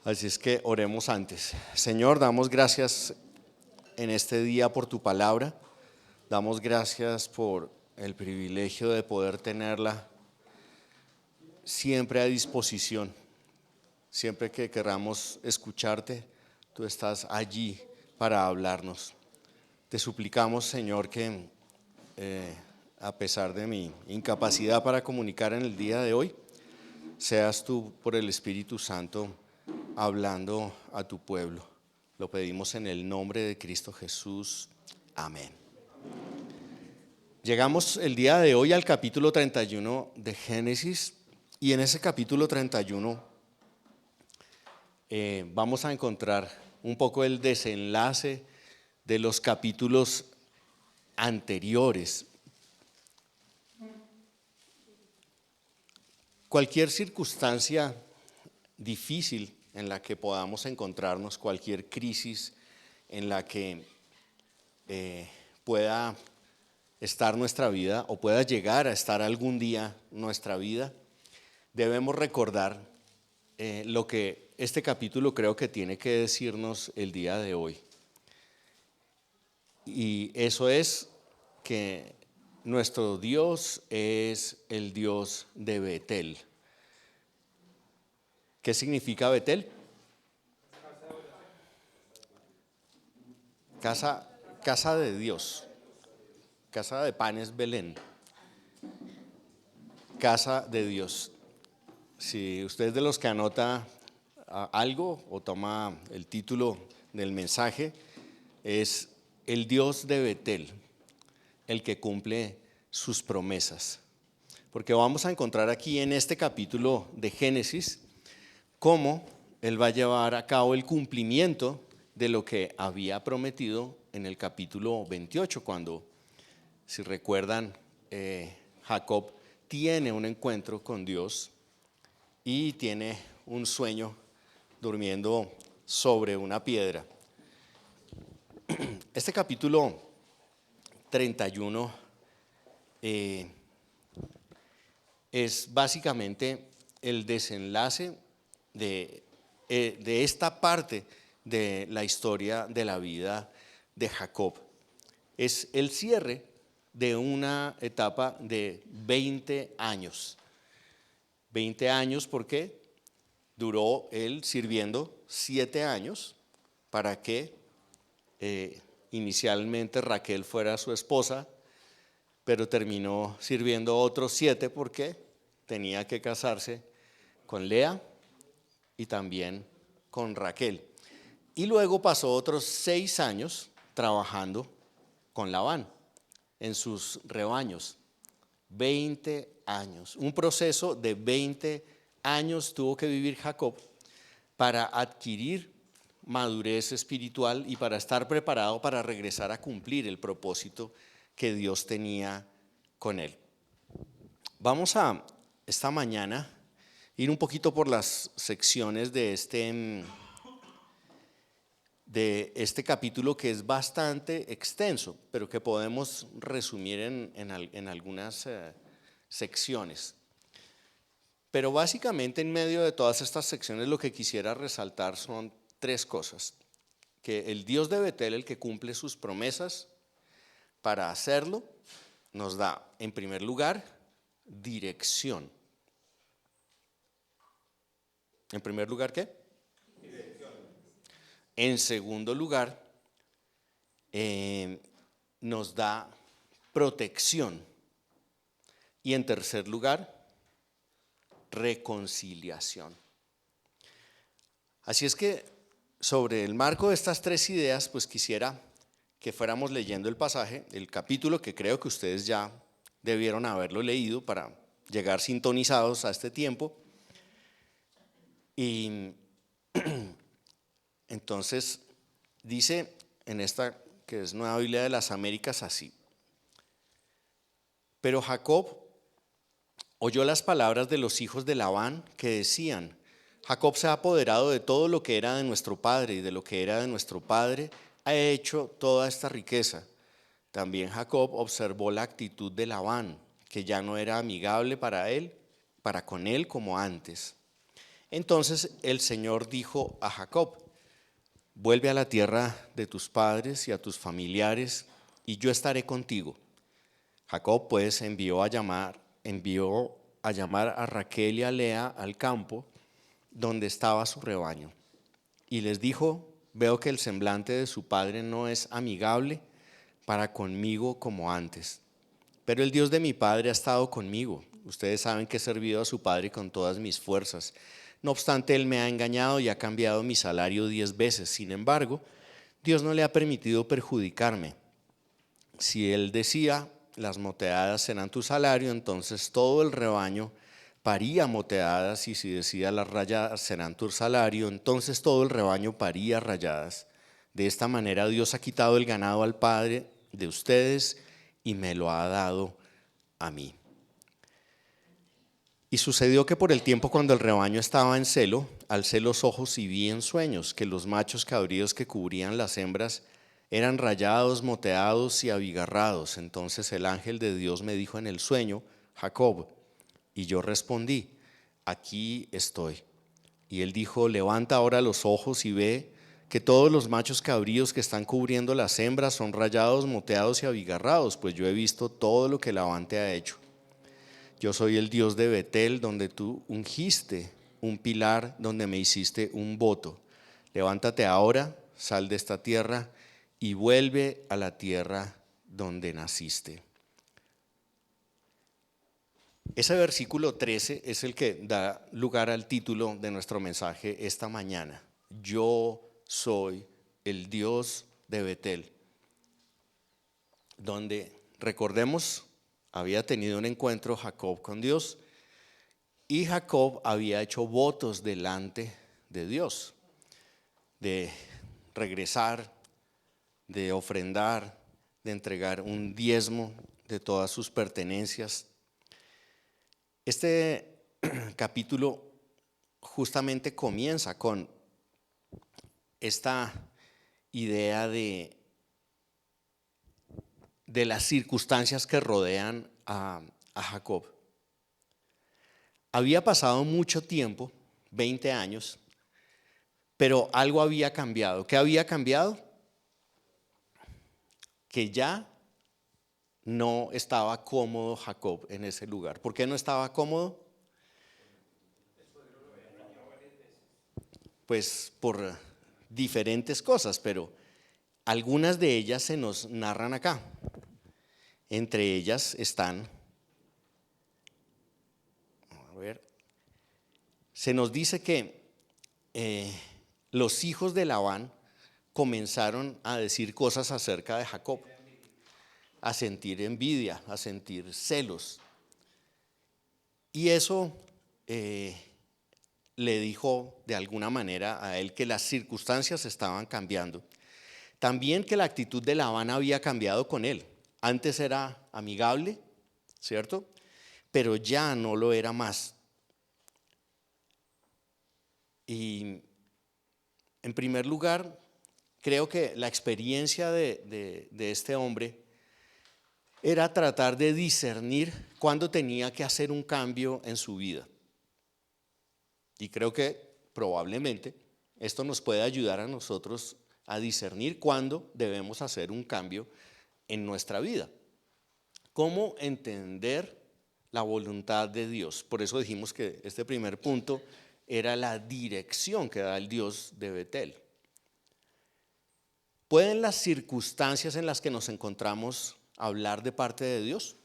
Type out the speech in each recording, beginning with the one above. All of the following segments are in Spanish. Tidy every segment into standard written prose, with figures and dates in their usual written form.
Así es que oremos antes. Señor, damos gracias en este día por tu palabra. Damos gracias por el privilegio de poder tenerla siempre a disposición. Siempre que queramos escucharte, tú estás allí para hablarnos. Te suplicamos, Señor, que a pesar de mi incapacidad para comunicar en el día de hoy, seas tú por el Espíritu Santo hablando a tu pueblo. Lo pedimos en el nombre de Cristo Jesús. Amén. Llegamos el día de hoy al capítulo 31 de Génesis, y en ese capítulo 31 vamos a encontrar un poco el desenlace de los capítulos anteriores. Cualquier circunstancia difícil en la que podamos encontrarnos, cualquier crisis en la que pueda estar nuestra vida o pueda llegar a estar algún día nuestra vida, debemos recordar lo que este capítulo creo que tiene que decirnos el día de hoy. Y eso es que nuestro Dios es el Dios de Betel. ¿Qué significa Betel? Casa de Dios. Casa de pan es Belén. Casa de Dios. Si usted es de los que anota algo o toma el título del mensaje, es el Dios de Betel, el que cumple sus promesas. Porque vamos a encontrar aquí en este capítulo de Génesis cómo Él va a llevar a cabo el cumplimiento de lo que había prometido en el capítulo 28, cuando, si recuerdan, Jacob tiene un encuentro con Dios y tiene un sueño durmiendo sobre una piedra. Este capítulo 31 es básicamente el desenlace de esta parte de la historia de la vida de Jacob. Es el cierre de una etapa de 20 años. 20 años porque duró él sirviendo 7 años para que inicialmente Raquel fuera su esposa, pero terminó sirviendo otros 7 porque tenía que casarse con Lea y también con Raquel. Y luego pasó otros 6 años trabajando con Labán en sus rebaños. 20 años. Un proceso de 20 años tuvo que vivir Jacob para adquirir madurez espiritual y para estar preparado para regresar a cumplir el propósito que Dios tenía con él. Vamos a esta mañana ir un poquito por las secciones de este capítulo, que es bastante extenso, pero que podemos resumir en algunas secciones. Pero básicamente en medio de todas estas secciones lo que quisiera resaltar son 3 cosas. Que el Dios de Betel, el que cumple sus promesas, para hacerlo nos da, en primer lugar, dirección. ¿En primer lugar qué? Dirección. En segundo lugar, nos da protección. Y en tercer lugar, reconciliación. Así es que sobre el marco de estas 3 ideas, pues quisiera que fuéramos leyendo el pasaje, el capítulo, que creo que ustedes ya debieron haberlo leído para llegar sintonizados a este tiempo. Y entonces dice en esta, que es Nueva Biblia de las Américas, así: pero Jacob oyó las palabras de los hijos de Labán, que decían: Jacob se ha apoderado de todo lo que era de nuestro padre, y de lo que era de nuestro padre ha hecho toda esta riqueza. También Jacob observó la actitud de Labán, que ya no era amigable para con él como antes. Entonces el Señor dijo a Jacob: vuelve a la tierra de tus padres y a tus familiares, y yo estaré contigo. Jacob pues envió a llamar a Raquel y a Lea al campo donde estaba su rebaño. Y les dijo: veo que el semblante de su padre no es amigable para conmigo como antes. Pero el Dios de mi padre ha estado conmigo. Ustedes saben que he servido a su padre con todas mis fuerzas. No obstante, él me ha engañado y ha cambiado mi salario 10 veces. Sin embargo, Dios no le ha permitido perjudicarme. Si él decía: las moteadas serán tu salario, entonces todo el rebaño paría moteadas, y si decía: las rayadas serán tu salario, entonces todo el rebaño paría rayadas. De esta manera Dios ha quitado el ganado al padre de ustedes y me lo ha dado a mí. Y sucedió que por el tiempo cuando el rebaño estaba en celo, alcé los ojos y vi en sueños que los machos cabríos que cubrían las hembras eran rayados, moteados y abigarrados. Entonces el ángel de Dios me dijo en el sueño: Jacob. Y yo respondí: aquí estoy. Y él dijo: levanta ahora los ojos y ve que todos los machos cabríos que están cubriendo las hembras son rayados, moteados y abigarrados, pues yo he visto todo lo que Labán te ha hecho. Yo soy el Dios de Betel, donde tú ungiste un pilar, donde me hiciste un voto. Levántate ahora, sal de esta tierra y vuelve a la tierra donde naciste. Ese versículo 13 es el que da lugar al título de nuestro mensaje esta mañana. Yo soy el Dios de Betel, donde, recordemos, había tenido un encuentro Jacob con Dios, y Jacob había hecho votos delante de Dios, de regresar, de ofrendar, de entregar un diezmo de todas sus pertenencias. Este capítulo justamente comienza con esta idea de las circunstancias que rodean a Jacob. Había pasado mucho tiempo, 20 años, pero algo había cambiado. ¿Qué había cambiado? Que ya no estaba cómodo Jacob en ese lugar. ¿Por qué no estaba cómodo? Pues por diferentes cosas, pero algunas de ellas se nos narran acá. Entre ellas están, se nos dice que los hijos de Labán comenzaron a decir cosas acerca de Jacob, a sentir envidia, a sentir celos. Y eso le dijo de alguna manera a él que las circunstancias estaban cambiando. También que la actitud de Labán había cambiado con él. Antes era amigable, ¿cierto? Pero ya no lo era más. Y en primer lugar, creo que la experiencia de este hombre era tratar de discernir cuándo tenía que hacer un cambio en su vida. Y creo que probablemente esto nos puede ayudar a nosotros a discernir cuándo debemos hacer un cambio en nuestra vida. ¿Cómo entender la voluntad de Dios? Por eso dijimos que este primer punto era la dirección que da el Dios de Betel. ¿Pueden las circunstancias en las que nos encontramos hablar de parte de Dios?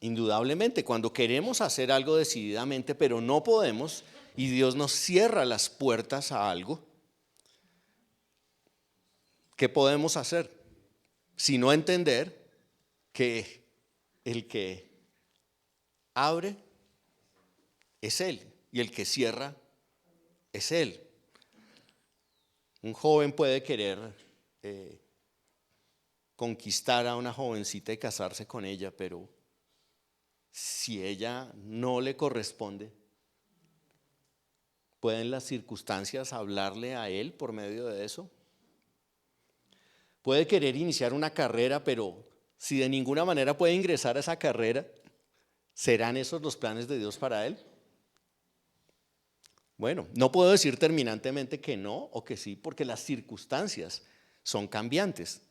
Indudablemente, cuando queremos hacer algo decididamente, pero no podemos, y Dios nos cierra las puertas a algo, ¿qué podemos hacer? Sino entender que el que abre es Él y el que cierra es Él. Un joven puede querer conquistar a una jovencita y casarse con ella, pero si ella no le corresponde, ¿pueden las circunstancias hablarle a él por medio de eso? Puede querer iniciar una carrera, pero Si de ninguna manera puede ingresar a esa carrera, ¿serán esos los planes de Dios para él? Bueno, no puedo decir terminantemente que no o que sí, porque las circunstancias son cambiantes,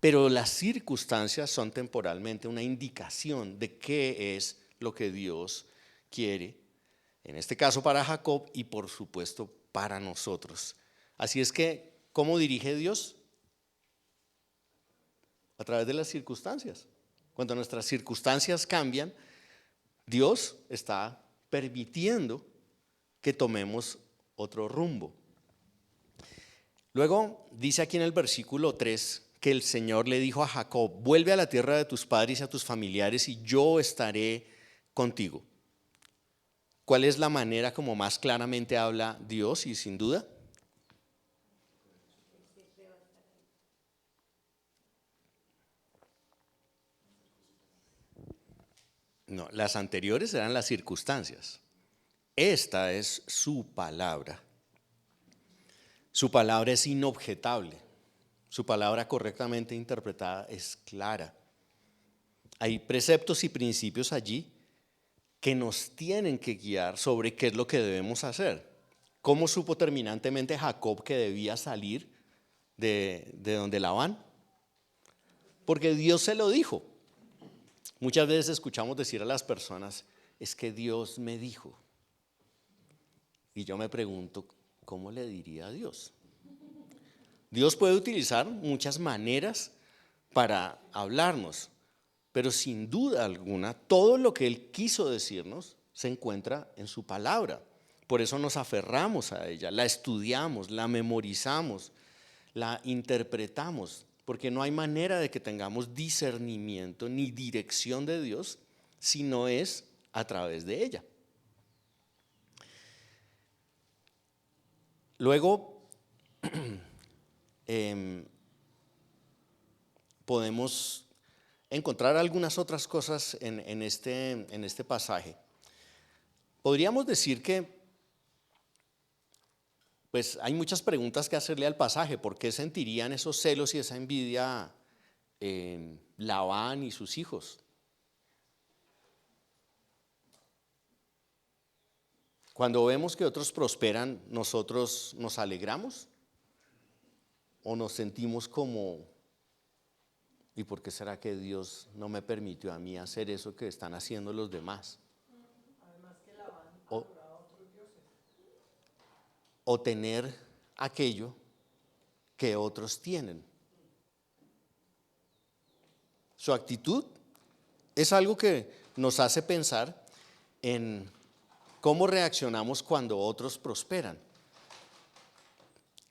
pero las circunstancias son temporalmente una indicación de qué es lo que Dios quiere, en este caso para Jacob y por supuesto para nosotros. Así es que, ¿cómo dirige Dios? A través de las circunstancias. Cuando nuestras circunstancias cambian, Dios está permitiendo que tomemos otro rumbo. Luego dice aquí en el versículo 3 que el Señor le dijo a Jacob: vuelve a la tierra de tus padres y a tus familiares y yo estaré contigo. ¿Cuál es la manera como más claramente habla Dios? Y sin duda, no, las anteriores eran las circunstancias. Esta es su palabra. Su palabra es inobjetable. Su palabra correctamente interpretada es clara. Hay preceptos y principios allí que nos tienen que guiar sobre qué es lo que debemos hacer. ¿Cómo supo terminantemente Jacob que debía salir de donde Labán? Porque Dios se lo dijo. Muchas veces escuchamos decir a las personas: es que Dios me dijo. Y yo me pregunto, ¿cómo le diría a Dios? Dios puede utilizar muchas maneras para hablarnos, pero sin duda alguna, todo lo que Él quiso decirnos se encuentra en su palabra. Por eso nos aferramos a ella, la estudiamos, la memorizamos, la interpretamos, porque no hay manera de que tengamos discernimiento ni dirección de Dios si no es a través de ella. Luego, podemos encontrar algunas otras cosas en este pasaje. Podríamos decir que pues hay muchas preguntas que hacerle al pasaje. ¿Por qué sentirían esos celos y esa envidia Labán y sus hijos? Cuando vemos que otros prosperan, ¿nosotros nos alegramos? ¿O nos sentimos como: ¿y por qué será que Dios no me permitió a mí hacer eso que están haciendo los demás? O, o tener aquello que otros tienen. Su actitud es algo que nos hace pensar en cómo reaccionamos cuando otros prosperan.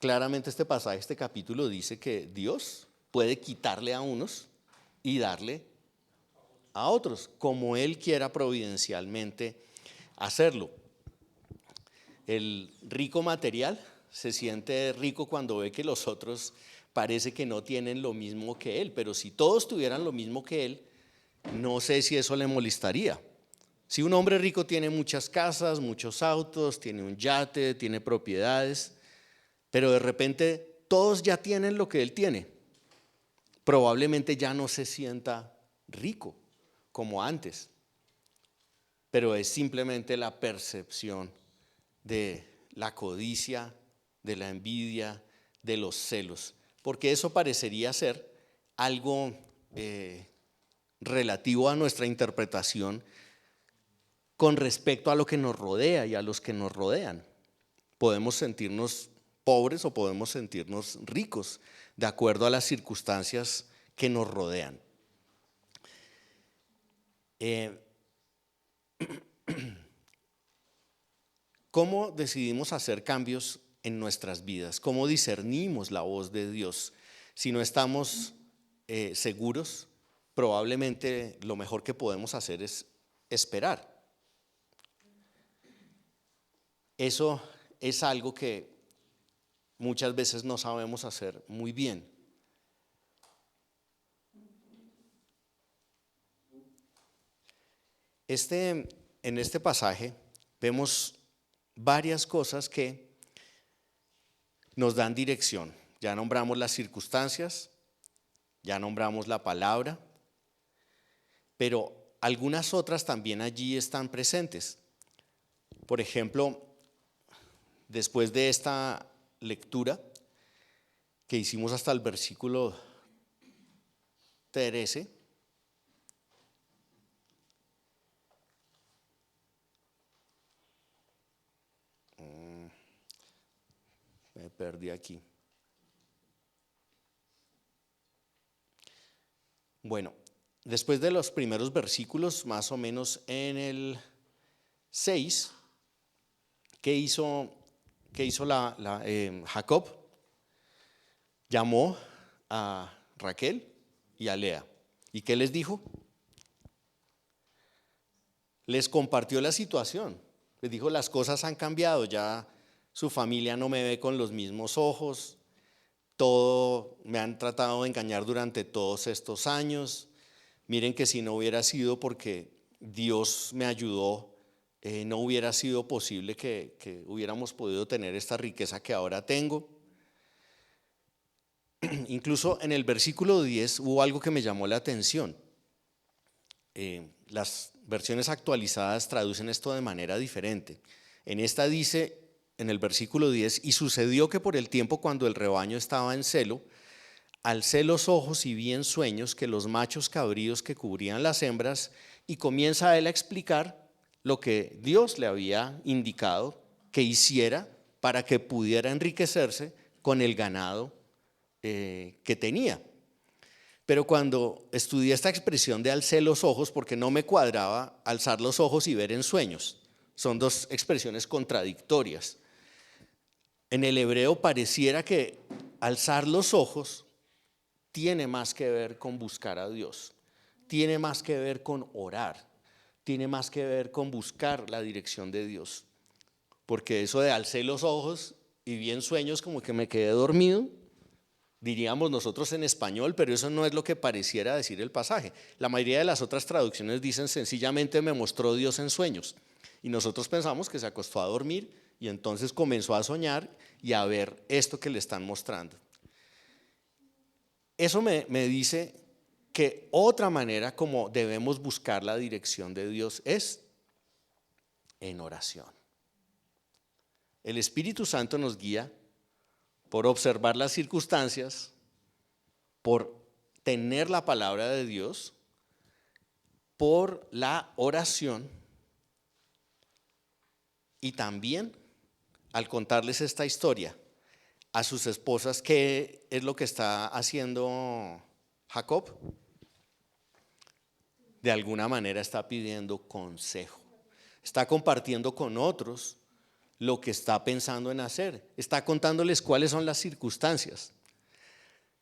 Claramente este pasaje, este capítulo dice que Dios puede quitarle a unos y darle a otros, como Él quiera providencialmente hacerlo. El rico material se siente rico cuando ve que los otros parece que no tienen lo mismo que él, pero si todos tuvieran lo mismo que él, no sé si eso le molestaría. Si un hombre rico tiene muchas casas, muchos autos, tiene un yate, tiene propiedades, pero de repente todos ya tienen lo que él tiene, probablemente ya no se sienta rico como antes, pero es simplemente la percepción de la codicia, de la envidia, de los celos, porque eso parecería ser algo relativo a nuestra interpretación con respecto a lo que nos rodea y a los que nos rodean. Podemos sentirnos pobres o podemos sentirnos ricos, de acuerdo a las circunstancias que nos rodean. ¿Cómo decidimos hacer cambios en nuestras vidas? ¿Cómo discernimos la voz de Dios? Si no estamos seguros, probablemente lo mejor que podemos hacer es esperar. Eso es algo que muchas veces no sabemos hacer muy bien. En este pasaje vemos varias cosas que nos dan dirección. Ya nombramos las circunstancias, ya nombramos la palabra, pero algunas otras también allí están presentes. Por ejemplo, después de esta lectura que hicimos hasta el versículo 13, me perdí aquí. Bueno, después de los primeros versículos, más o menos en el 6, ¿qué hizo Jacob? Llamó a Raquel y a Lea. ¿Y qué les dijo? Les compartió la situación. Les dijo, las cosas han cambiado, ya su familia no me ve con los mismos ojos, me han tratado de engañar durante todos estos años. Miren que si no hubiera sido porque Dios me ayudó, no hubiera sido posible que hubiéramos podido tener esta riqueza que ahora tengo. Incluso en el versículo 10 hubo algo que me llamó la atención. Las versiones actualizadas traducen esto de manera diferente. En esta dice, en el versículo 10, y sucedió que por el tiempo cuando el rebaño estaba en celo, alcé los ojos y vi en sueños que los machos cabríos que cubrían las hembras, y comienza él a explicar lo que Dios le había indicado que hiciera para que pudiera enriquecerse con el ganado que tenía. Pero cuando estudié esta expresión de alcé los ojos, porque no me cuadraba alzar los ojos y ver en sueños, son dos expresiones contradictorias. En el hebreo pareciera que alzar los ojos tiene más que ver con buscar a Dios, tiene más que ver con orar, tiene más que ver con buscar la dirección de Dios. Porque eso de alcé los ojos y vi en sueños como que me quedé dormido, diríamos nosotros en español, pero eso no es lo que pareciera decir el pasaje. La mayoría de las otras traducciones dicen sencillamente me mostró Dios en sueños. Y nosotros pensamos que se acostó a dormir y entonces comenzó a soñar y a ver esto que le están mostrando. Eso me dice que otra manera como debemos buscar la dirección de Dios es en oración. El Espíritu Santo nos guía por observar las circunstancias, por tener la palabra de Dios, por la oración y también al contarles esta historia a sus esposas, ¿qué es lo que está haciendo Jacob? De alguna manera está pidiendo consejo, está compartiendo con otros lo que está pensando en hacer, está contándoles cuáles son las circunstancias.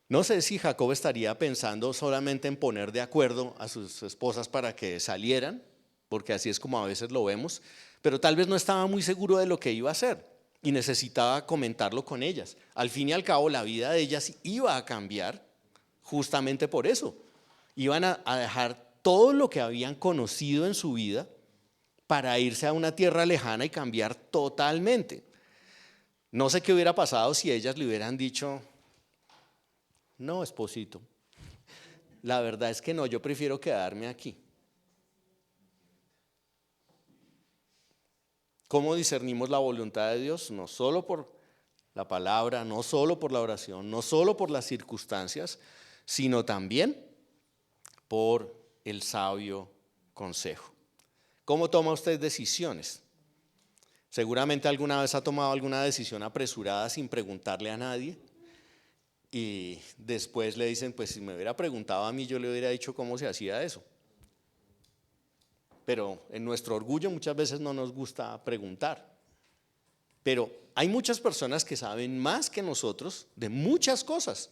No sé si Jacob estaría pensando solamente en poner de acuerdo a sus esposas para que salieran, porque así es como a veces lo vemos, pero tal vez no estaba muy seguro de lo que iba a hacer y necesitaba comentarlo con ellas. Al fin y al cabo, la vida de ellas iba a cambiar justamente por eso. Iban a dejar todo lo que habían conocido en su vida para irse a una tierra lejana y cambiar totalmente. No sé qué hubiera pasado si ellas le hubieran dicho, no, esposito, la verdad es que no, yo prefiero quedarme aquí. ¿Cómo discernimos la voluntad de Dios? No solo por la palabra, no solo por la oración, no solo por las circunstancias, sino también por el sabio consejo. ¿Cómo toma usted decisiones? Seguramente alguna vez ha tomado alguna decisión apresurada sin preguntarle a nadie y después le dicen, pues si me hubiera preguntado a mí yo le hubiera dicho cómo se hacía eso. Pero en nuestro orgullo muchas veces no nos gusta preguntar. Pero hay muchas personas que saben más que nosotros de muchas cosas.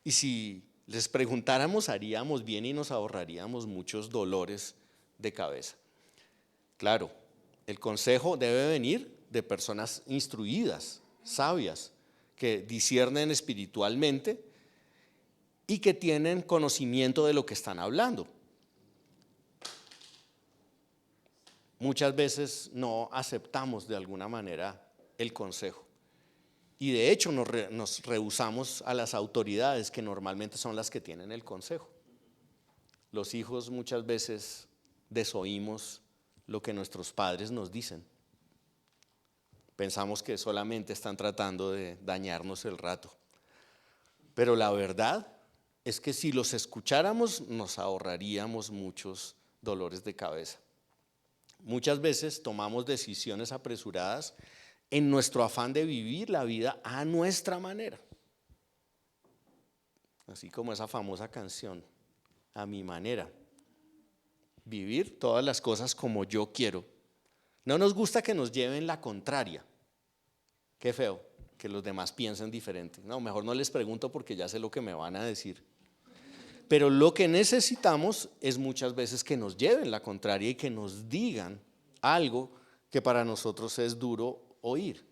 Y si les preguntáramos haríamos bien y nos ahorraríamos muchos dolores de cabeza. Claro, el consejo debe venir de personas instruidas, sabias, que disciernen espiritualmente y que tienen conocimiento de lo que están hablando. Muchas veces no aceptamos de alguna manera el consejo y de hecho nos rehusamos a las autoridades que normalmente son las que tienen el consejo. Los hijos muchas veces desoímos lo que nuestros padres nos dicen. Pensamos que solamente están tratando de dañarnos el rato. Pero la verdad es que si los escucháramos nos ahorraríamos muchos dolores de cabeza. Muchas veces tomamos decisiones apresuradas en nuestro afán de vivir la vida a nuestra manera. Así como esa famosa canción, a mi manera. Vivir todas las cosas como yo quiero. No nos gusta que nos lleven la contraria. Qué feo que los demás piensen diferente. No, mejor no les pregunto porque ya sé lo que me van a decir. Pero lo que necesitamos es muchas veces que nos lleven la contraria y que nos digan algo que para nosotros es duro oír.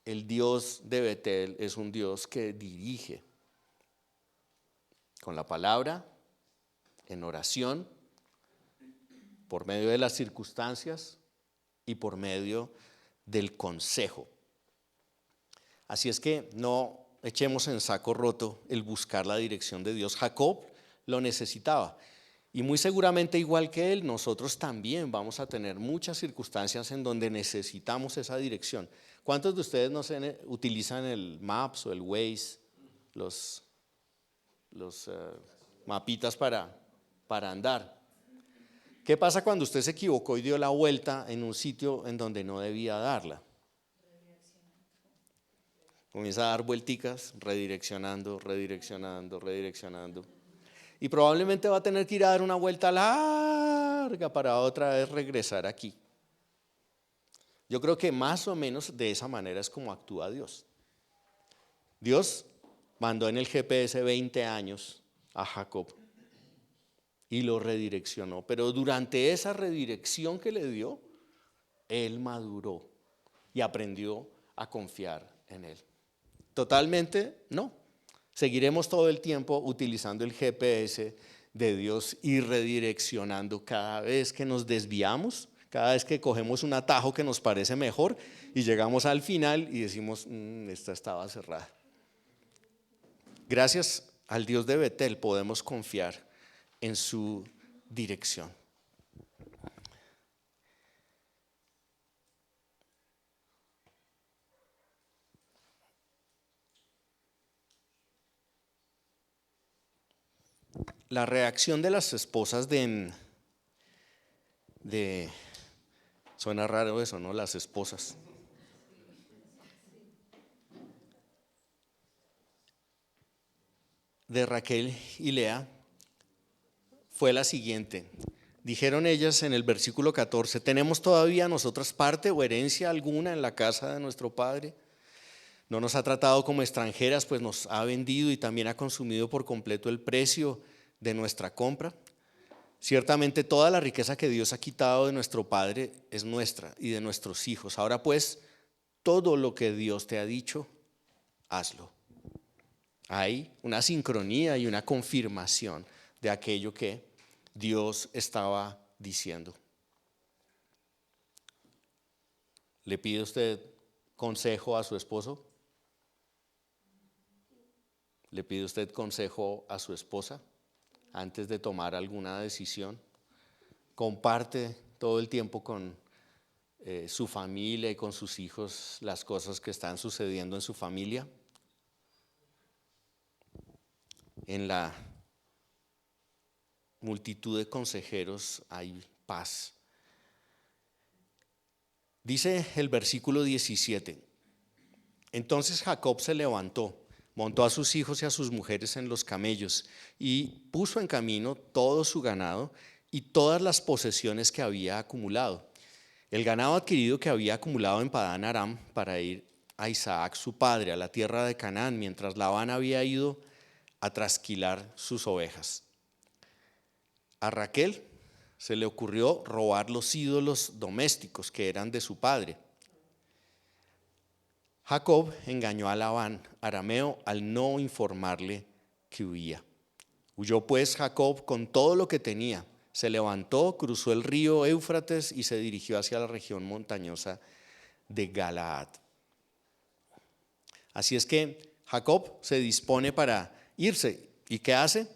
El Dios de Betel es un Dios que dirige con la palabra, en oración, por medio de las circunstancias y por medio del consejo. Así es que no echemos en saco roto el buscar la dirección de Dios. Jacob lo necesitaba y muy seguramente igual que él, nosotros también vamos a tener muchas circunstancias en donde necesitamos esa dirección. ¿Cuántos de ustedes no sé, utilizan el Maps o el Waze, los mapitas para andar? ¿Qué pasa cuando usted se equivocó y dio la vuelta en un sitio en donde no debía darla? Comienza a dar vuelticas, redireccionando. Y probablemente va a tener que ir a dar una vuelta larga para otra vez regresar aquí. Yo creo que más o menos de esa manera es como actúa Dios. Dios mandó en el GPS 20 años a Jacob y lo redireccionó. Pero durante esa redirección que le dio, él maduró y aprendió a confiar en él. Totalmente no. Seguiremos todo el tiempo utilizando el GPS de Dios y redireccionando cada vez que nos desviamos, cada vez que cogemos un atajo que nos parece mejor y llegamos al final y decimos, esta estaba cerrada. Gracias al Dios de Betel podemos confiar en su dirección. La reacción de las esposas de suena raro eso, ¿no? Las esposas. De Raquel y Lea fue la siguiente. Dijeron ellas en el versículo 14, ¿tenemos todavía nosotras parte o herencia alguna en la casa de nuestro padre? No nos ha tratado como extranjeras, pues nos ha vendido y también ha consumido por completo el precio de nuestra compra. Ciertamente toda la riqueza que Dios ha quitado de nuestro padre es nuestra y de nuestros hijos. Ahora pues, todo lo que Dios te ha dicho, hazlo. Hay una sincronía y una confirmación de aquello que Dios estaba diciendo. ¿Le pide usted consejo a su esposo? ¿Le pide usted consejo a su esposa antes de tomar alguna decisión? ¿Comparte todo el tiempo con su familia y con sus hijos las cosas que están sucediendo en su familia? En la multitud de consejeros hay paz. Dice el versículo 17, entonces Jacob se levantó, montó a sus hijos y a sus mujeres en los camellos y puso en camino todo su ganado y todas las posesiones que había acumulado. El ganado adquirido que había acumulado en Padán Aram para ir a Isaac su padre, a la tierra de Canaán, mientras Labán había ido a trasquilar sus ovejas. A Raquel se le ocurrió robar los ídolos domésticos que eran de su padre. Jacob engañó a Labán, arameo, al no informarle que huía. Huyó pues Jacob con todo lo que tenía. Se levantó, cruzó el río Éufrates y se dirigió hacia la región montañosa de Galaad. Así es que Jacob se dispone para irse. ¿Y qué hace?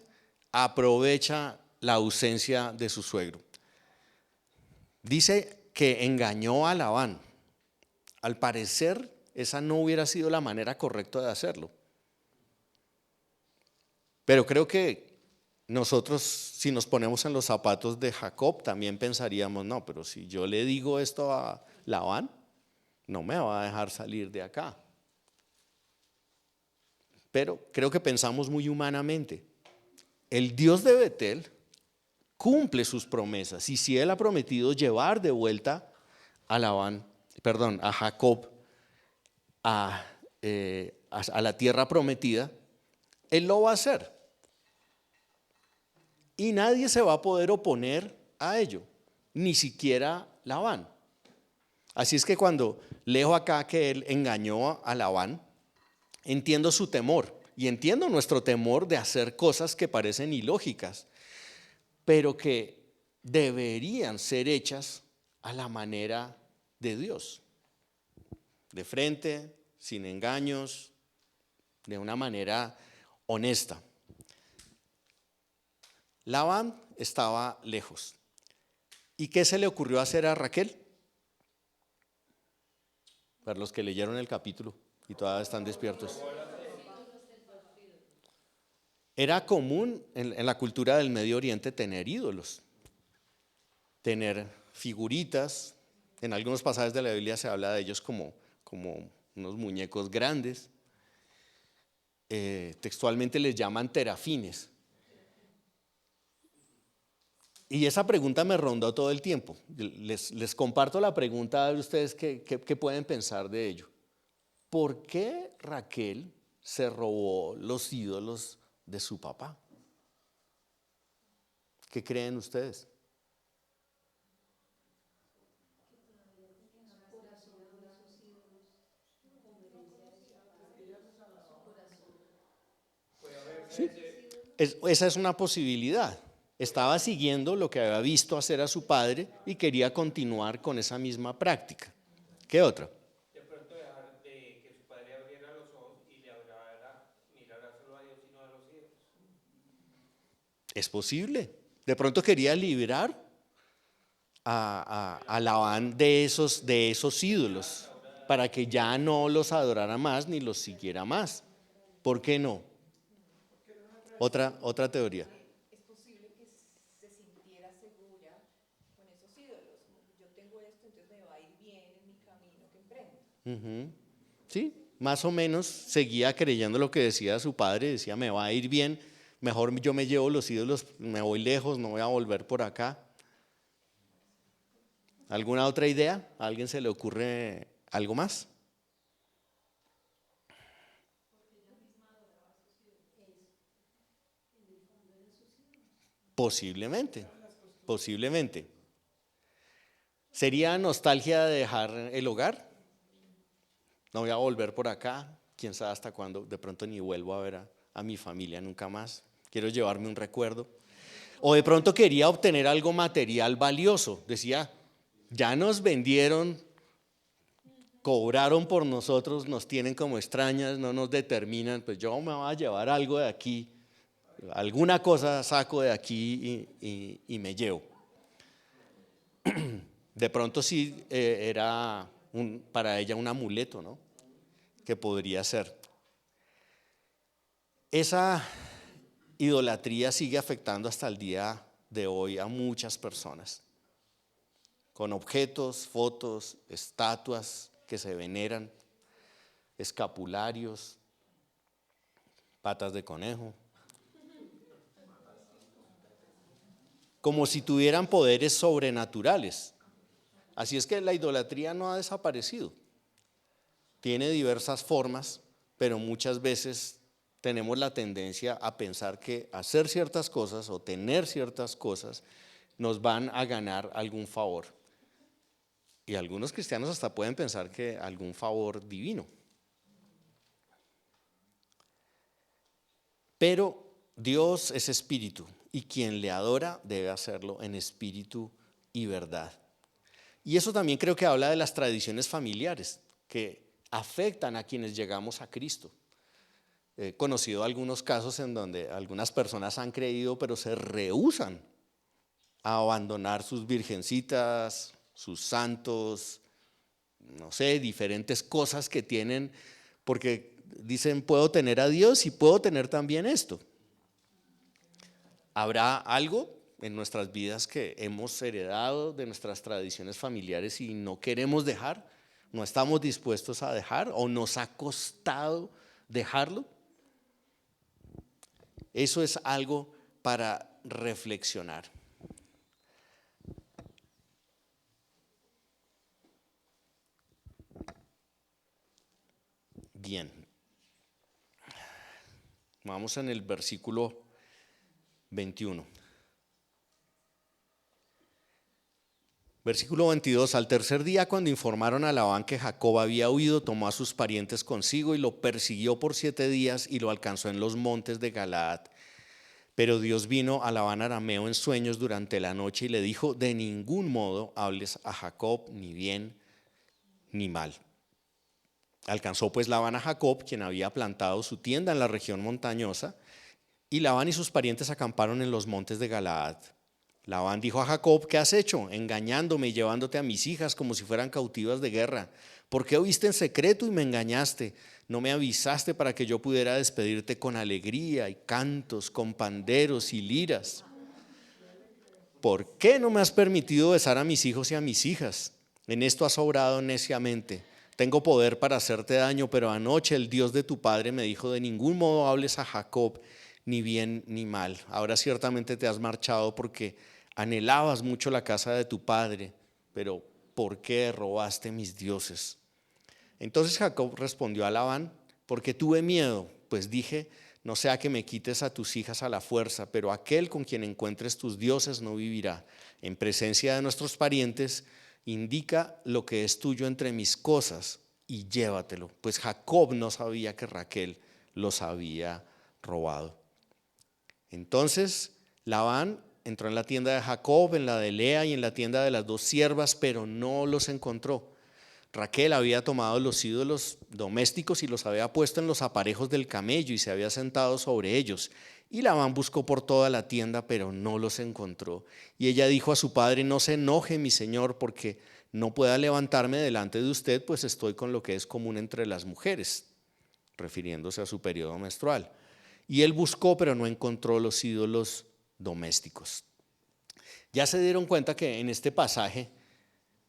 aprovecha la ausencia de su suegro. Dice que engañó a Labán. Al parecer, esa no hubiera sido la manera correcta de hacerlo. Pero creo que nosotros, si nos ponemos en los zapatos de Jacob, también pensaríamos, no, pero si yo le digo esto a Labán, no me va a dejar salir de acá. Pero creo que pensamos muy humanamente. El Dios de Betel cumple sus promesas, y si Él ha prometido llevar de vuelta a a Jacob a la tierra prometida, Él lo va a hacer. Y nadie se va a poder oponer a ello, ni siquiera Labán. Así es que cuando leo acá que él engañó a Labán, entiendo su temor y entiendo nuestro temor de hacer cosas que parecen ilógicas, pero que deberían ser hechas a la manera de Dios, de frente, sin engaños, de una manera honesta. Labán estaba lejos. ¿Y qué se le ocurrió hacer a Raquel? Para los que leyeron el capítulo y todavía están despiertos. Era común en la cultura del Medio Oriente tener ídolos, tener figuritas. En algunos pasajes de la Biblia se habla de ellos como unos muñecos grandes. Textualmente les llaman terafines. Y esa pregunta me rondó todo el tiempo. Les comparto la pregunta, a ver ustedes qué pueden pensar de ello. ¿Por qué Raquel se robó los ídolos de su papá? ¿Qué creen ustedes? Sí, esa es una posibilidad. Estaba siguiendo lo que había visto hacer a su padre y quería continuar con esa misma práctica. ¿Qué otra? De pronto dejar de que su padre abriera los ojos y le mirara solo a Dios y no a los ídolos. Es posible. De pronto quería librar a Labán de esos ídolos para que ya no los adorara más ni los siguiera más. ¿Por qué no? Otra teoría. Es posible que se sintiera segura con esos ídolos. Yo tengo esto, entonces me va a ir bien en mi camino que emprendo. Ujú. Sí, más o menos seguía creyendo lo que decía su padre, decía me va a ir bien, mejor yo me llevo los ídolos, me voy lejos, no voy a volver por acá. ¿Alguna otra idea? ¿A alguien se le ocurre algo más? Posiblemente, posiblemente. ¿Sería nostalgia de dejar el hogar? No voy a volver por acá, quién sabe hasta cuándo, de pronto ni vuelvo a ver a mi familia nunca más. Quiero llevarme un recuerdo. O de pronto quería obtener algo material valioso. Decía, ya nos vendieron, cobraron por nosotros, nos tienen como extrañas, no nos determinan, pues yo me voy a llevar algo de aquí, alguna cosa saco de aquí y me llevo. De pronto sí era para ella un amuleto, ¿no? Que podría ser. Esa idolatría sigue afectando hasta el día de hoy a muchas personas, con objetos, fotos, estatuas que se veneran, escapularios, patas de conejo, como si tuvieran poderes sobrenaturales. Así es que la idolatría no ha desaparecido. Tiene diversas formas, pero muchas veces tenemos la tendencia a pensar que hacer ciertas cosas o tener ciertas cosas nos van a ganar algún favor. Y algunos cristianos hasta pueden pensar que algún favor divino. Pero Dios es espíritu y quien le adora debe hacerlo en espíritu y verdad. Y eso también creo que habla de las tradiciones familiares que afectan a quienes llegamos a Cristo. he conocido algunos casos en donde algunas personas han creído, pero se rehúsan a abandonar sus virgencitas, sus santos, no sé, diferentes cosas que tienen, porque dicen, puedo tener a Dios y puedo tener también esto. ¿Habrá algo en nuestras vidas que hemos heredado de nuestras tradiciones familiares y no queremos dejar? ¿No estamos dispuestos a dejar o nos ha costado dejarlo? Eso es algo para reflexionar. Bien. Vamos en el versículo 21. Versículo 22, al tercer día, cuando informaron a Labán que Jacob había huido, tomó a sus parientes consigo y lo persiguió por 7 días y lo alcanzó en los montes de Galaad. Pero Dios vino a Labán arameo en sueños durante la noche y le dijo, de ningún modo hables a Jacob ni bien ni mal. Alcanzó pues Labán a Jacob, quien había plantado su tienda en la región montañosa, y Labán y sus parientes acamparon en los montes de Galaad. Labán dijo a Jacob, ¿qué has hecho? Engañándome y llevándote a mis hijas como si fueran cautivas de guerra. ¿Por qué oíste en secreto y me engañaste? No me avisaste para que yo pudiera despedirte con alegría y cantos, con panderos y liras. ¿Por qué no me has permitido besar a mis hijos y a mis hijas? En esto has obrado neciamente. Tengo poder para hacerte daño, pero anoche el Dios de tu padre me dijo, de ningún modo hables a Jacob, ni bien ni mal. Ahora ciertamente te has marchado porque anhelabas mucho la casa de tu padre, pero ¿por qué robaste mis dioses? Entonces Jacob respondió a Labán, porque tuve miedo, pues dije, no sea que me quites a tus hijas a la fuerza, pero aquel con quien encuentres tus dioses no vivirá. En presencia de nuestros parientes, indica lo que es tuyo entre mis cosas y llévatelo. Pues Jacob no sabía que Raquel los había robado. Entonces Labán entró en la tienda de Jacob, en la de Lea y en la tienda de las 2 siervas, pero no los encontró. Raquel había tomado los ídolos domésticos y los había puesto en los aparejos del camello y se había sentado sobre ellos. Y Labán buscó por toda la tienda, pero no los encontró. Y ella dijo a su padre, no se enoje mi señor, porque no pueda levantarme delante de usted, pues estoy con lo que es común entre las mujeres, refiriéndose a su periodo menstrual. Y él buscó, pero no encontró los ídolos domésticos. Ya se dieron cuenta que en este pasaje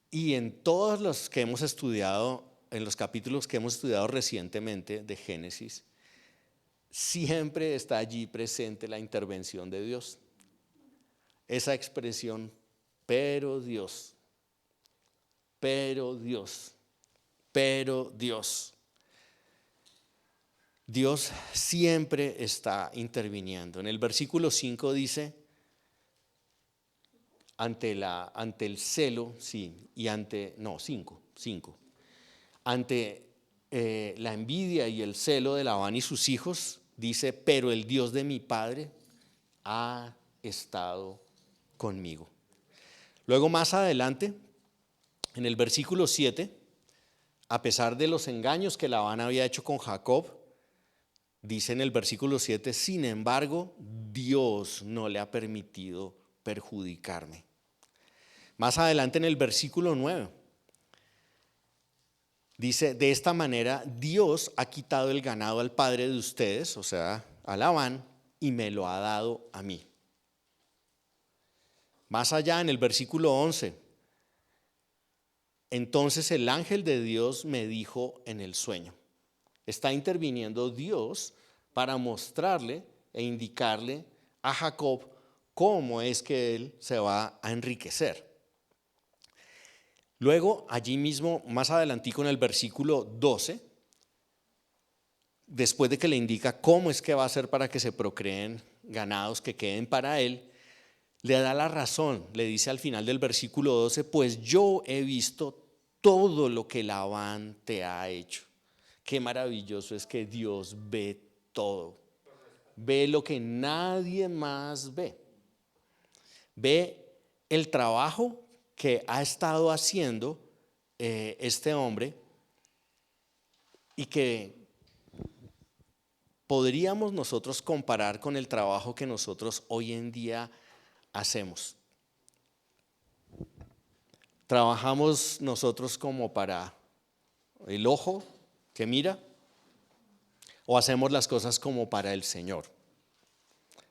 y en todos los que hemos estudiado, en los capítulos que hemos estudiado recientemente de Génesis, siempre está allí presente la intervención de Dios. Esa expresión, pero Dios, pero Dios, pero Dios. Dios siempre está interviniendo. En el versículo 5 dice, ante el celo, sí, y ante la envidia y el celo de Labán y sus hijos, dice, pero el Dios de mi padre ha estado conmigo. Luego más adelante, en el versículo 7, a pesar de los engaños que Labán había hecho con Jacob, dice en el versículo 7, sin embargo, Dios no le ha permitido perjudicarme. Más adelante en el versículo 9, dice, de esta manera Dios ha quitado el ganado al padre de ustedes, o sea, a Labán, y me lo ha dado a mí. Más allá en el versículo 11, entonces el ángel de Dios me dijo en el sueño. Está interviniendo Dios para mostrarle e indicarle a Jacob cómo es que él se va a enriquecer. Luego, allí mismo, más adelantico en el versículo 12, después de que le indica cómo es que va a hacer para que se procreen ganados que queden para él, le da la razón, le dice al final del versículo 12, pues yo he visto todo lo que Labán te ha hecho. Qué maravilloso es que Dios ve todo, ve lo que nadie más ve, ve el trabajo que ha estado haciendo este hombre y que podríamos nosotros comparar con el trabajo que nosotros hoy en día hacemos. Trabajamos nosotros como para el ojo que mira, o hacemos las cosas como para el Señor.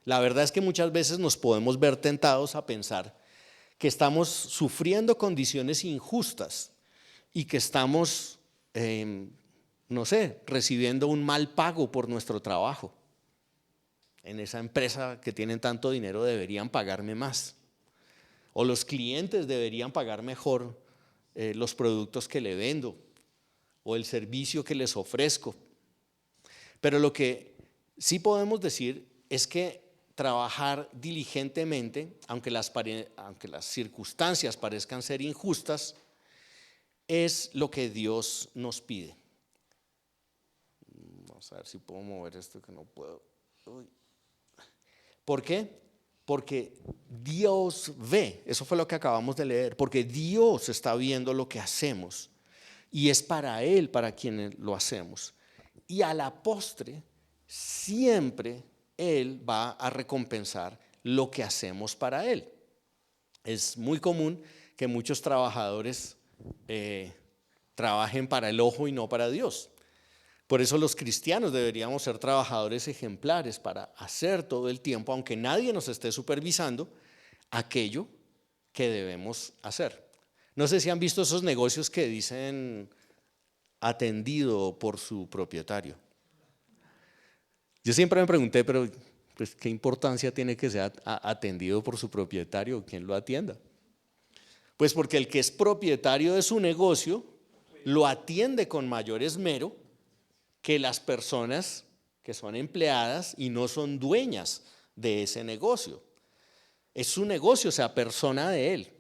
La verdad es que muchas veces nos podemos ver tentados a pensar que estamos sufriendo condiciones injustas y que estamos, no sé, recibiendo un mal pago por nuestro trabajo. En esa empresa que tienen tanto dinero deberían pagarme más. O los clientes deberían pagar mejor los productos que le vendo o el servicio que les ofrezco. Pero lo que sí podemos decir es que trabajar diligentemente, aunque las circunstancias parezcan ser injustas, es lo que Dios nos pide. Vamos a ver si puedo mover esto que no puedo. Uy. ¿Por qué? Porque Dios ve, eso fue lo que acabamos de leer, porque Dios está viendo lo que hacemos y es para Él para quienes lo hacemos. Y a la postre, siempre Él va a recompensar lo que hacemos para Él. Es muy común que muchos trabajadores trabajen para el ojo y no para Dios. Por eso los cristianos deberíamos ser trabajadores ejemplares para hacer todo el tiempo, aunque nadie nos esté supervisando, aquello que debemos hacer. No sé si han visto esos negocios que dicen atendido por su propietario. Yo siempre me pregunté, pero pues, ¿qué importancia tiene que sea atendido por su propietario o quien lo atienda? Pues porque el que es propietario de su negocio lo atiende con mayor esmero que las personas que son empleadas y no son dueñas de ese negocio. Es su negocio, o sea, persona de él.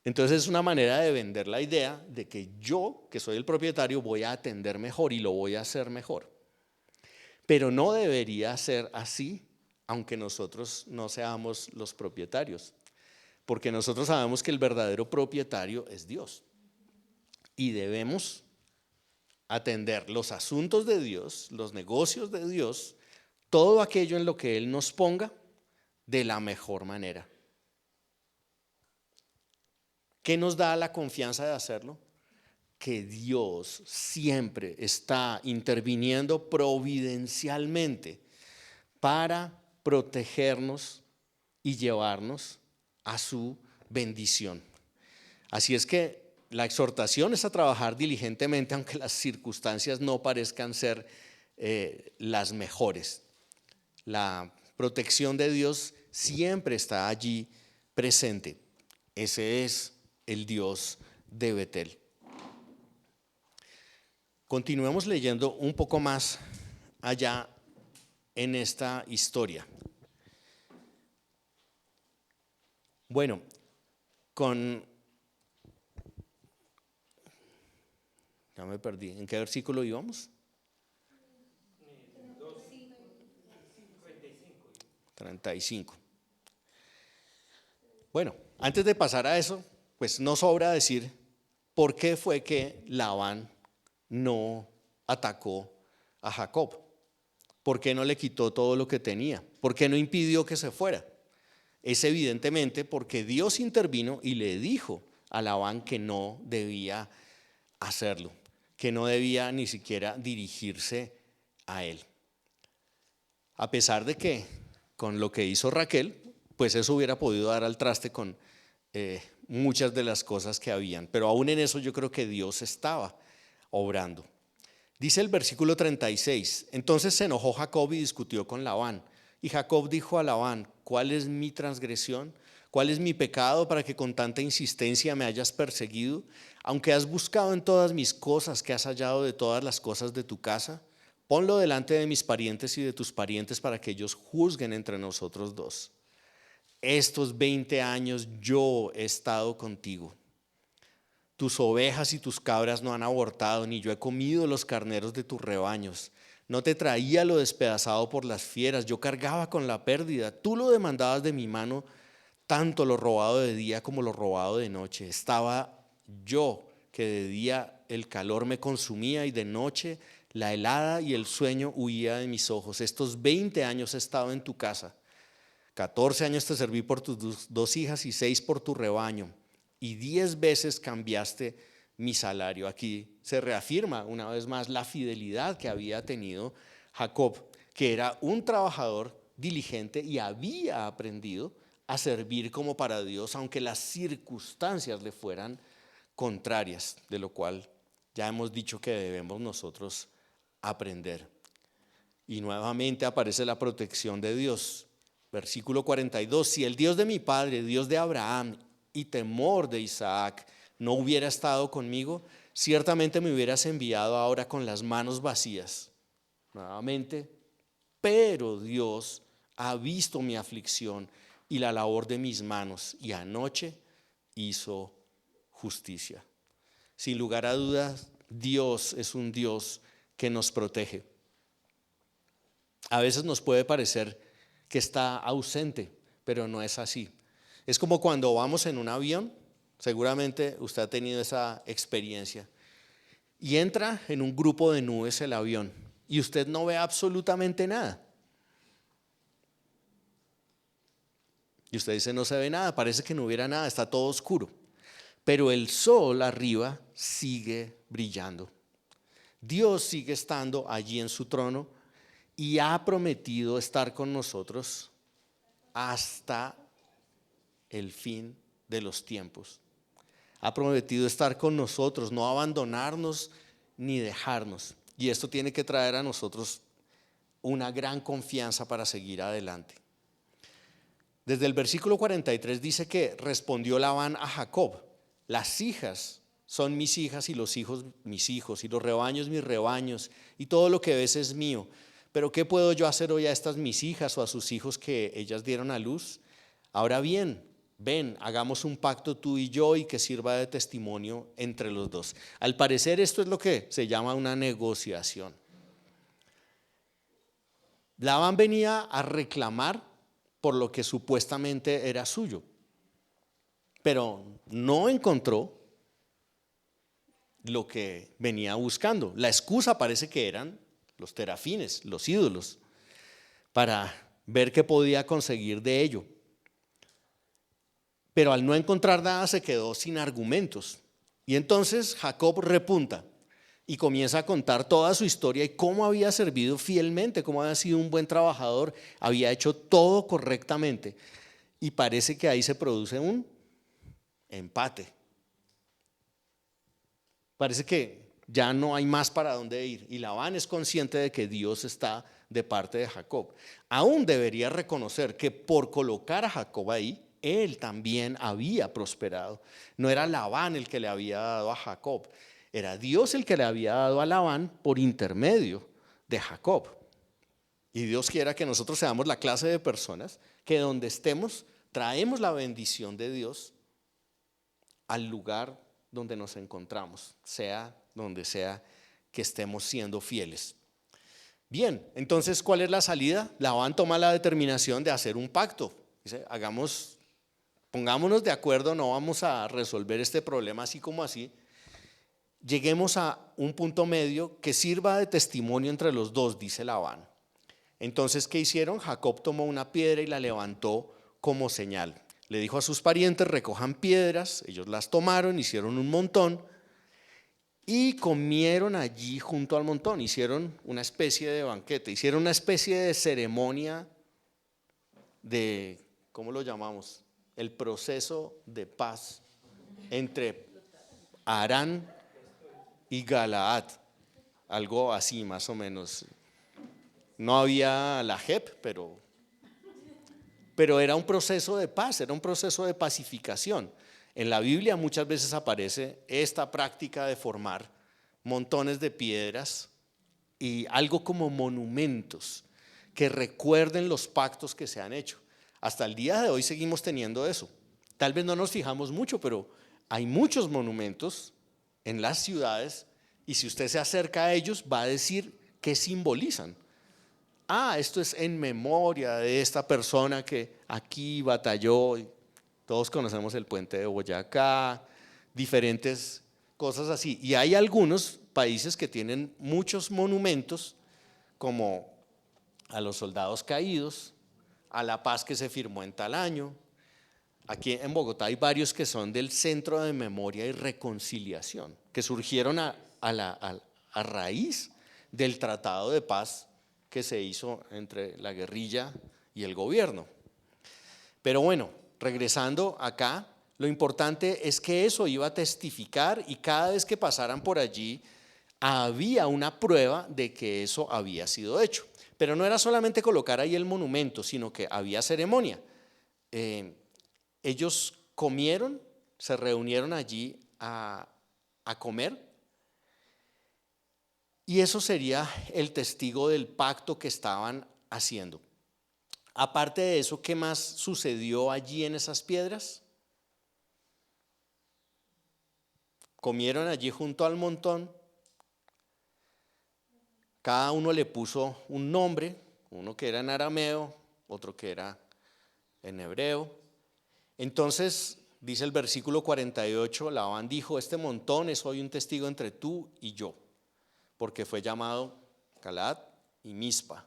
Entonces es una manera de vender la idea de que yo, que soy el propietario, voy a atender mejor y lo voy a hacer mejor. Pero no debería ser así, aunque nosotros no seamos los propietarios, porque nosotros sabemos que el verdadero propietario es Dios y debemos atender los asuntos de Dios, los negocios de Dios, todo aquello en lo que Él nos ponga de la mejor manera. ¿Qué nos da la confianza de hacerlo? Que Dios siempre está interviniendo providencialmente para protegernos y llevarnos a su bendición. Así es que la exhortación es a trabajar diligentemente, aunque las circunstancias no parezcan ser las mejores. La protección de Dios siempre está allí presente. Ese es el Dios de Betel. Continuemos leyendo un poco más allá en esta historia. Bueno, ya me perdí. ¿En qué versículo íbamos? 35. Bueno, antes de pasar a eso, pues no sobra decir por qué fue que Labán no atacó a Jacob. ¿Por qué no le quitó todo lo que tenía? ¿Por qué no impidió que se fuera? Es evidentemente porque Dios intervino y le dijo a Labán que no debía hacerlo, que no debía ni siquiera dirigirse a él. A pesar de que con lo que hizo Raquel, pues eso hubiera podido dar al traste con muchas de las cosas que habían, pero aún en eso yo creo que Dios estaba obrando. Dice el versículo 36, entonces se enojó Jacob y discutió con Labán. Y Jacob dijo a Labán, ¿cuál es mi transgresión? ¿Cuál es mi pecado para que con tanta insistencia me hayas perseguido? Aunque has buscado en todas mis cosas, que has hallado de todas las cosas de tu casa, ponlo delante de mis parientes y de tus parientes para que ellos juzguen entre nosotros dos. Estos 20 años yo he estado contigo. Tus ovejas y tus cabras no han abortado, ni yo he comido los carneros de tus rebaños. No te traía lo despedazado por las fieras, yo cargaba con la pérdida. Tú lo demandabas de mi mano, tanto lo robado de día como lo robado de noche. Estaba yo, que de día el calor me consumía y de noche la helada y el sueño huía de mis ojos. Estos 20 años he estado en tu casa. 14 años te serví por tus dos hijas y 6 por tu rebaño. Y 10 veces cambiaste mi salario. Aquí se reafirma una vez más la fidelidad que había tenido Jacob, que era un trabajador diligente y había aprendido a servir como para Dios, aunque las circunstancias le fueran contrarias, de lo cual ya hemos dicho que debemos nosotros aprender. Y nuevamente aparece la protección de Dios. Versículo 42, si el Dios de mi padre, Dios de Abraham y temor de Isaac no hubiera estado conmigo, ciertamente me hubieras enviado ahora con las manos vacías. Nuevamente, pero Dios ha visto mi aflicción y la labor de mis manos, y anoche hizo justicia. Sin lugar a dudas, Dios es un Dios que nos protege. A veces nos puede parecer que está ausente, pero no es así. Es como cuando vamos en un avión, seguramente usted ha tenido esa experiencia, y entra en un grupo de nubes el avión y usted no ve absolutamente nada. Y usted dice, no se ve nada, parece que no hubiera nada, está todo oscuro. Pero el sol arriba sigue brillando. Dios sigue estando allí en su trono y ha prometido estar con nosotros hasta el fin de los tiempos. Ha prometido estar con nosotros, no abandonarnos ni dejarnos. Y esto tiene que traer a nosotros una gran confianza para seguir adelante. Desde el versículo 43 dice que respondió Labán a Jacob: las hijas son mis hijas y los hijos mis hijos y los rebaños mis rebaños y todo lo que ves es mío. Pero ¿qué puedo yo hacer hoy a estas mis hijas o a sus hijos que ellas dieron a luz? Ahora bien, ven, hagamos un pacto tú y yo y que sirva de testimonio entre los dos. Al parecer esto es lo que se llama una negociación. Labán venía a reclamar por lo que supuestamente era suyo, pero no encontró lo que venía buscando. La excusa parece que eran los terafines, los ídolos, para ver qué podía conseguir de ello. Pero al no encontrar nada se quedó sin argumentos. Y entonces Jacob repunta y comienza a contar toda su historia y cómo había servido fielmente, cómo había sido un buen trabajador, había hecho todo correctamente. Y parece que ahí se produce un empate. Parece que ya no hay más para dónde ir. Y Labán es consciente de que Dios está de parte de Jacob. Aún debería reconocer que por colocar a Jacob ahí, él también había prosperado. No era Labán el que le había dado a Jacob, era Dios el que le había dado a Labán por intermedio de Jacob. Y Dios quiera que nosotros seamos la clase de personas que donde estemos traemos la bendición de Dios al lugar donde nos encontramos, sea donde sea que estemos siendo fieles. Bien, entonces, ¿cuál es la salida? Labán toma la determinación de hacer un pacto. Dice, pongámonos de acuerdo, no vamos a resolver este problema así como así. Lleguemos a un punto medio que sirva de testimonio entre los dos, dice Labán. Entonces, ¿qué hicieron? Jacob tomó una piedra y la levantó como señal. Le dijo a sus parientes, recojan piedras, ellos las tomaron, hicieron un montón y comieron allí junto al montón, hicieron una especie de banquete, hicieron una especie de ceremonia de, ¿cómo lo llamamos? El proceso de paz entre Harán y Galaad, algo así más o menos. No había la JEP, pero era un proceso de paz, era un proceso de pacificación. En la Biblia muchas veces aparece esta práctica de formar montones de piedras y algo como monumentos que recuerden los pactos que se han hecho. Hasta el día de hoy seguimos teniendo eso. Tal vez no nos fijamos mucho, pero hay muchos monumentos en las ciudades y si usted se acerca a ellos va a decir qué simbolizan. Esto es en memoria de esta persona que aquí batalló. Todos conocemos el puente de Boyacá, diferentes cosas así. Y hay algunos países que tienen muchos monumentos, como a los soldados caídos, a la paz que se firmó en tal año. Aquí en Bogotá hay varios que son del Centro de Memoria y Reconciliación, que surgieron a raíz del tratado de paz que se hizo entre la guerrilla y el gobierno. Pero bueno, regresando acá, lo importante es que eso iba a testificar y cada vez que pasaran por allí había una prueba de que eso había sido hecho. Pero no era solamente colocar ahí el monumento, sino que había ceremonia. Ellos comieron, se reunieron allí a comer, y eso sería el testigo del pacto que estaban haciendo. Aparte de eso, ¿qué más sucedió allí en esas piedras? Comieron allí junto al montón. Cada uno le puso un nombre, uno que era en arameo, otro que era en hebreo. Entonces, dice el versículo 48, Labán dijo: este montón es hoy un testigo entre tú y yo, porque fue llamado Galaad y Mizpa,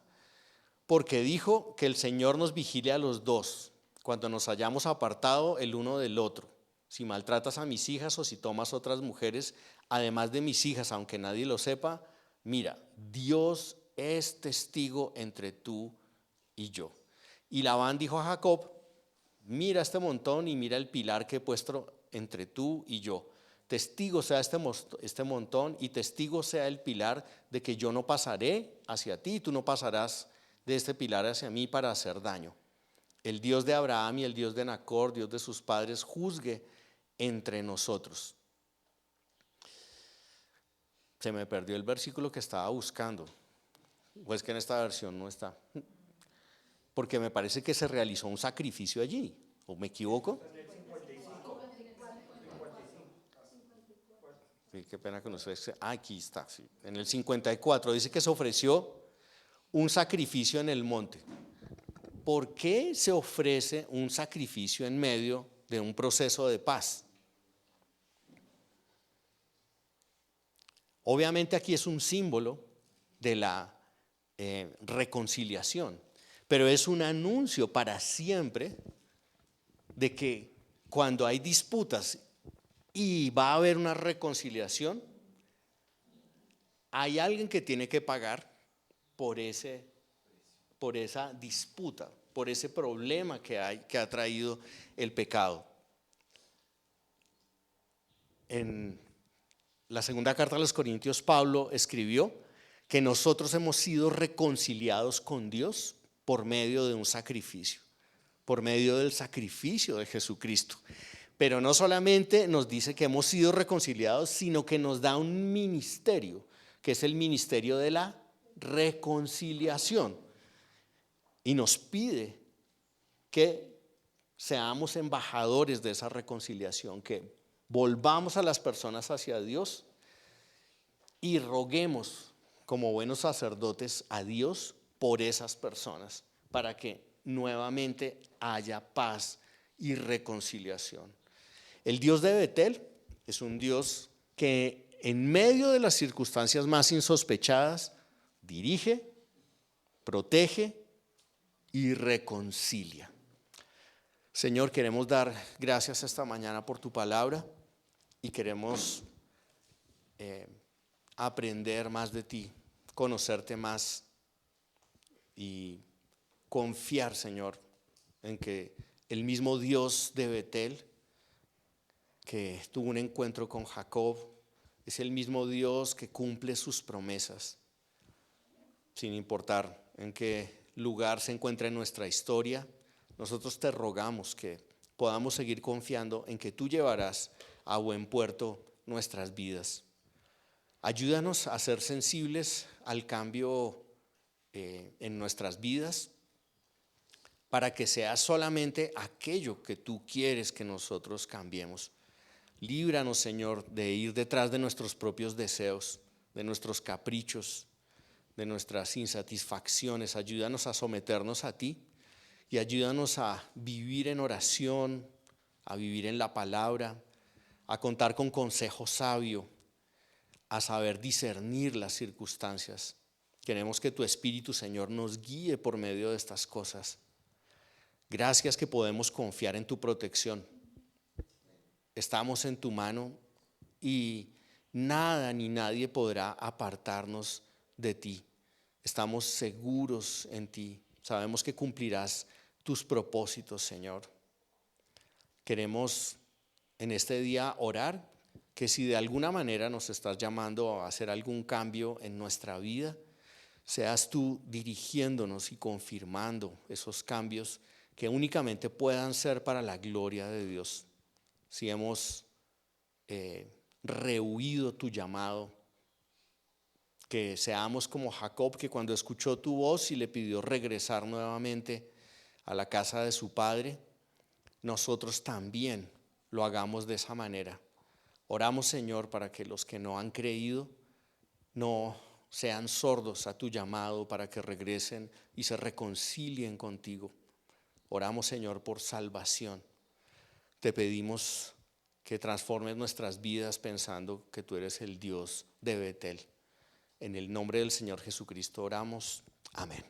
porque dijo que el Señor nos vigile a los dos, cuando nos hayamos apartado el uno del otro. Si maltratas a mis hijas o si tomas otras mujeres, además de mis hijas, aunque nadie lo sepa, mira, Dios es testigo entre tú y yo. Y Labán dijo a Jacob: mira este montón y mira el pilar que he puesto entre tú y yo. Testigo sea este montón y testigo sea el pilar de que yo no pasaré hacia ti y tú no pasarás de este pilar hacia mí para hacer daño. El Dios de Abraham y el Dios de Nacor, Dios de sus padres, juzgue entre nosotros. Se me perdió el versículo que estaba buscando, o es que en esta versión no está, porque me parece que se realizó un sacrificio allí, ¿o me equivoco? Sí, qué pena que no se... aquí está, sí. En el 54 dice que se ofreció un sacrificio en el monte. ¿Por qué se ofrece un sacrificio en medio de un proceso de paz? Obviamente aquí es un símbolo de la reconciliación, pero es un anuncio para siempre de que cuando hay disputas y va a haber una reconciliación, hay alguien que tiene que pagar por esa disputa, por ese problema que ha traído el pecado. En la segunda carta a los Corintios, Pablo escribió que nosotros hemos sido reconciliados con Dios por medio de un sacrificio, por medio del sacrificio de Jesucristo. Pero no solamente nos dice que hemos sido reconciliados, sino que nos da un ministerio, que es el ministerio de la reconciliación. Y nos pide que seamos embajadores de esa reconciliación, que volvamos a las personas hacia Dios y roguemos como buenos sacerdotes a Dios por esas personas, para que nuevamente haya paz y reconciliación. El Dios de Betel es un Dios que en medio de las circunstancias más insospechadas dirige, protege y reconcilia. Señor, queremos dar gracias esta mañana por tu palabra y queremos aprender más de ti, conocerte más y confiar, Señor, en que el mismo Dios de Betel, que tuvo un encuentro con Jacob, es el mismo Dios que cumple sus promesas, sin importar en qué lugar se encuentra en nuestra historia. Nosotros te rogamos que podamos seguir confiando en que tú llevarás a buen puerto nuestras vidas. Ayúdanos a ser sensibles al cambio en nuestras vidas, para que sea solamente aquello que tú quieres que nosotros cambiemos. Líbranos, Señor, de ir detrás de nuestros propios deseos, de nuestros caprichos, de nuestras insatisfacciones. Ayúdanos a someternos a ti y ayúdanos a vivir en oración, a vivir en la palabra, a contar con consejo sabio, a saber discernir las circunstancias. Queremos que tu Espíritu, Señor, nos guíe por medio de estas cosas. Gracias que podemos confiar en tu protección. Estamos en tu mano y nada ni nadie podrá apartarnos de ti. Estamos seguros en ti. Sabemos que cumplirás tus propósitos, Señor. Queremos en este día orar que si de alguna manera nos estás llamando a hacer algún cambio en nuestra vida, seas tú dirigiéndonos y confirmando esos cambios que únicamente puedan ser para la gloria de Dios. Si hemos rehuido tu llamado, que seamos como Jacob, que cuando escuchó tu voz y le pidió regresar nuevamente a la casa de su padre, nosotros también lo hagamos de esa manera. Oramos, Señor, para que los que no han creído no sean sordos a tu llamado, para que regresen y se reconcilien contigo. Oramos, Señor, por salvación. Te pedimos que transformes nuestras vidas pensando que tú eres el Dios de Betel. En el nombre del Señor Jesucristo oramos. Amén.